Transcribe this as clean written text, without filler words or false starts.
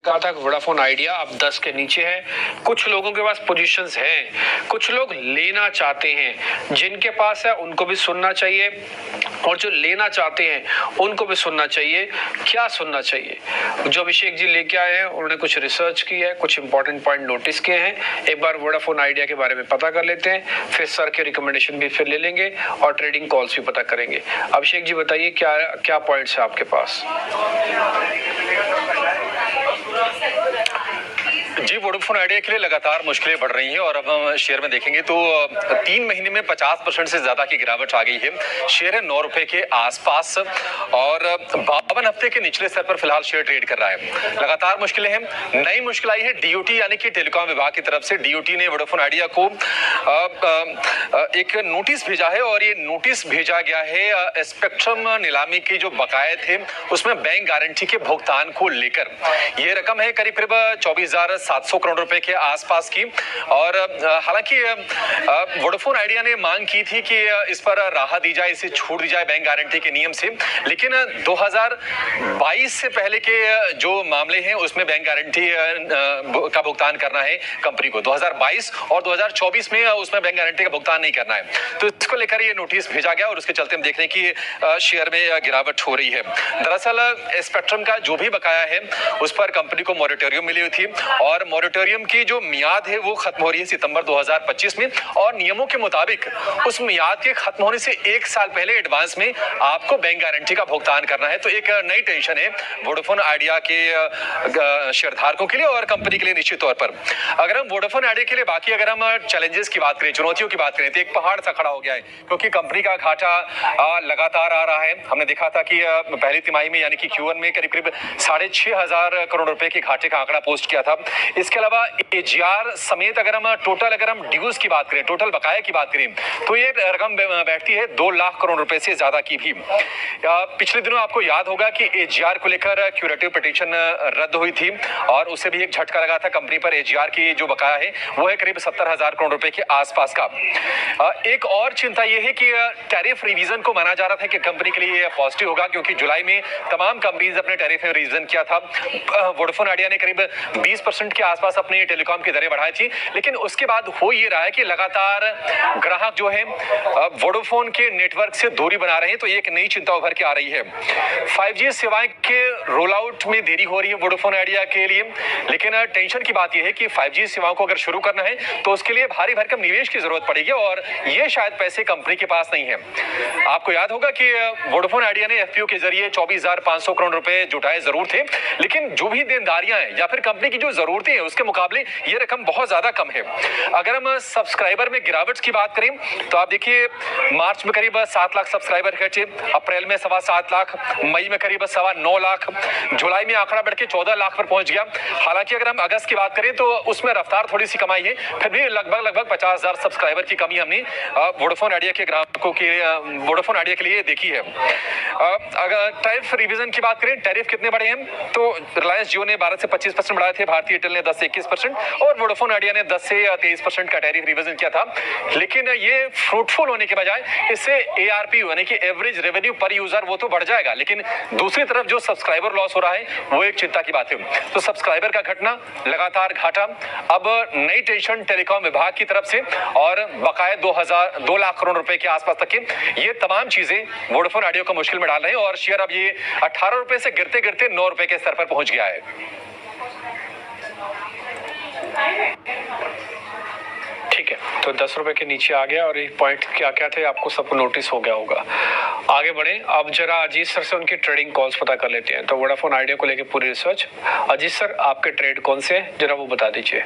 कहा था Vodafone idea अब 10 के नीचे है। कुछ लोगों के पास पोजीशंस हैं, कुछ लोग लेना चाहते हैं। जिनके पास है उनको भी सुनना चाहिए और जो लेना चाहते हैं उनको भी सुनना चाहिए। क्या सुनना चाहिए? जो अभिषेक जी लेके आए हैं उन्होंने कुछ रिसर्च की है, कुछ इंपॉर्टेंट पॉइंट नोटिस किए हैं। एक बार वोडाफोन आइडिया के बारे में पता कर लेते हैं, फिर सर के रिकमेंडेशन भी फिर ले लेंगे और ट्रेडिंग कॉल्स भी पता करेंगे। अभिषेक जी बताइए क्या क्या पॉइंट्स है आपके पास? जी, वोडाफोन आइडिया के लिए लगातार मुश्किलें बढ़ रही हैं और अब हम शेयर में देखेंगे तो 3 महीने में 50% से ज्यादा की गिरावट आ गई है। शेयर है 9 रुपए के आसपास और 52 हफ्ते के निचले स्तर पर फिलहाल शेयर ट्रेड कर रहा है। लगातार मुश्किलें हैं। नई मुश्किल आई है डीओटी यानी कि टेलीकॉम विभाग की तरफ से। डीओटी ने वोडाफोन आइडिया को एक नोटिस भेजा है और ये नोटिस भेजा गया है स्पेक्ट्रम नीलामी के जो बकाये थे उसमें बैंक गारंटी के भुगतान को लेकर। ये रकम है करीब 24,700 करोड़ रुपए के आसपास की और हालांकि वोडाफोन आइडिया ने मांग की थी कि इस पर राहत दी जाए, इसे छूट दी जाए बैंक गारंटी के नियम से, लेकिन 2022 से पहले के जो मामले हैं उसमें बैंक गारंटी का भुगतान करना है कंपनी को। 2022 और 2024 में उसमें बैंक गारंटी का भुगतान नहीं करना है, तो इसको लेकर ये नोटिस भेजा गया और उसके चलते हम देख रहे हैं कि शेयर में गिरावट हो रही है। दरअसल स्पेक्ट्रम का जो भी बकाया है उस पर कंपनी को मॉरेटोरियम मिली हुई थी और मॉरेटोरियम की जो मियाद है वो खत्म हो रही है सितंबर 2025 में और नियमों के मुताबिक उस मियाद के खत्म होने से 1 साल पहले एडवांस में आपको बैंक गारंटी का भुगतान करना है। तो एक नई टेंशन है वोडाफोन आइडिया के शेयरधारकों के लिए और कंपनी के लिए निश्चित तौर पर। अगर हम वोडाफोन आइडिया के लिए बाकी अगर हम चैलेंजेस की बात करें, चुनौतियों की बात करें, तो एक पहाड़ सा खड़ा हो गया है क्योंकि कंपनी का घाटा लगातार आ रहा है। हमने देखा था कि पहली तिमाही में यानी कि Q1 में करीब 6,500 करोड़ रुपए के घाटे का आंकड़ा पोस्ट किया था। इसके अलावा एजीआर समेत अगर हम ड्यूज की बात करें, टोटल बकाया की बात करें, तो ये रकम बैठती है 2 लाख करोड़ रुपए से ज्यादा की भी। पिछले दिनों आपको याद होगा कि एजीआर को लेकर क्यूरेटिव पिटीशन रद्द हुई थी और उससे भी एक झटका लगा था कंपनी पर। एजीआर की जो बकाया है वो है करीब 70,000 करोड़ रुपए के आसपास का। एक और चिंता यह है कि टैरिफ रिवीजन को माना जा रहा था कि कंपनी के लिए पॉजिटिव होगा क्योंकि जुलाई में तमाम कंपनीज अपने टैरिफ में रिवीजन किया था। वोडाफोन आइडिया ने करीब 20% के आसपास अपनी टेलीकॉम की दरें बढ़ाई थी, लेकिन उसके बाद हो ये रहा है कि लगातार ग्राहक जो है वोडाफोन के नेटवर्क से दूरी बना रहे हैं, तो एक नई चिंता उभर के आ रही है। 5G सेवाएं के रोल आउट में देरी हो रही है वोडाफोन आइडिया के लिए, लेकिन टेंशन की बात यह है कि 5G सेवाओं को अगर शुरू करना है तो उसके लिए भारी भरकम निवेश की जरूरत पड़ेगी और ये शायद पैसे कंपनी के पास नहीं है। आपको याद होगा कि वोडाफोन आइडिया ने एफपीओ के जरिए 24,500 करोड़ रुपए जुटाए जरूर थे, लेकिन जो भी देनदारियां हैं या फिर कंपनी की जो जरूरतें हैं उसके मुकाबले ये रकम बहुत ज्यादा कम है। अगर हम सब्सक्राइबर में गिरावट की बात करें तो आप देखिए मार्च में करीब 7 लाख सब्सक्राइबर थे, अप्रैल में 7.25 लाख, मई में करीब 9.25 लाख, जुलाई में आंकड़ा बढ़ के 14 लाख पर पहुंच गया। हालांकि अगर हम अगस्त की बात करें तो उसमें रफ्तार थोड़ी सी कमाई है, फिर भी लगभग 50,000 सब्सक्राइबर की कमी हमने वोडाफोन आइडिया के ग्राहकों के वोडाफोन आइडिया के लिए देखी है। अगर टैरिफ रिवीजन की बात करें, टैरिफ कितने बढ़े हैं तो रिलायंस जियो ने 12 से 25% बढ़ाए थे, भारतीय एयरटेल ने 10 से 21% और वोडाफोन आइडिया ने 10 से 23% का टैरिफ रिवीजन किया था। लेकिन ये फ्रूटफुल होने के बजाय इससे एआरपी यानी कि एवरेज रेवेन्यू पर यूजर वो तो बढ़ जाएगा, लेकिन दूसरी तरफ जो सब्सक्राइबर लॉस हो रहा है वो एक चिंता की बात है। तो सब्सक्राइबर का घटना, लगातार घाटा, अब नई टेंशन टेलीकॉम विभाग की तरफ से और बकाया 2 लाख करोड़ रुपए के आसपास तक के, ये तमाम चीजें वोडाफोन आइडिया को मुश्किल में डाल रहे हैं और शेयर अब ये 18 रुपए से गिरते गिरते 9 रुपए के स्तर पर पहुंच गया है। ठीक है, तो 10 रुपए के नीचे आ गया और ये पॉइंट क्या क्या थे आपको सबको नोटिस हो गया होगा। आगे बढ़े, अब जरा अजीत सर से उनकी ट्रेडिंग कॉल्स पता कर लेते हैं। तो वोडाफोन आइडिया को लेकर पूरी रिसर्च, अजीत सर आपके ट्रेड कौन से हैं जरा वो बता दीजिए।